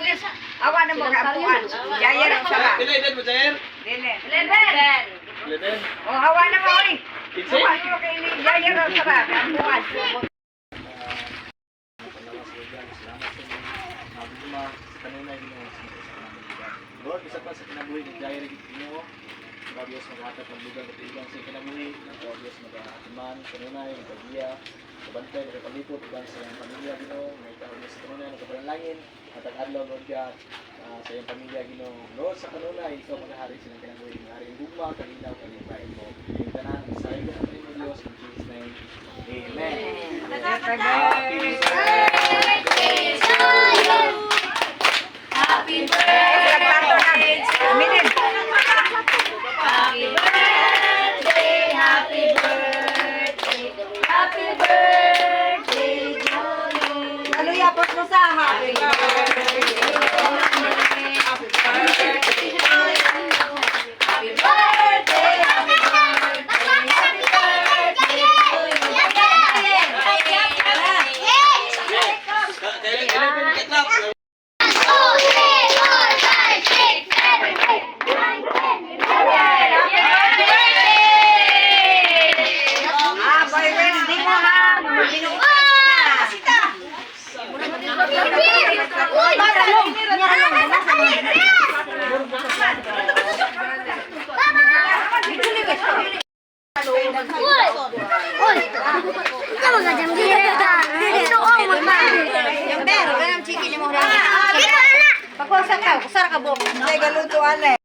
bilis. Awa na mga apuan. Jaya ng sara. Pila edad mo, Jair? Dili. 11. O, awa na mo, oy. Kinsi? Awa na mo kay Jaya ng sara. Apuan. Lord, isa pa sa kinabuhi ni Jair Ginoo. Ikaw Diyos maghatag ng lugar at ibang sa kinabuhi. Ikaw Diyos mag-atiman, kanunay, magpagiya, kabantay, magpalipot, ibang sa iyong pamilya Ginoo. Ikaw Diyos sa kanunay, nagkapanalangin, at ang adlaw Lord God sa iyong pamilya Ginoo. Lord, sa kanunay, ikaw maghahari silang kinabuhi. Maghari ang gugma, kalinaw, kalipain mo. Yung tanan, sa iyo na mo Diyos, in Jesus' name. Amen. Happy birthday. Happy birthday to you. Happy birthday, happy birthday, happy birthday to you. Ano yapos mo sa happy birthday? Happy birthday to you. Happy birthday, happy birthday, happy birthday to you. Boy Wednesday mo ha. Pagkusa ka, kusara ka buong. Sige, lutuan eh.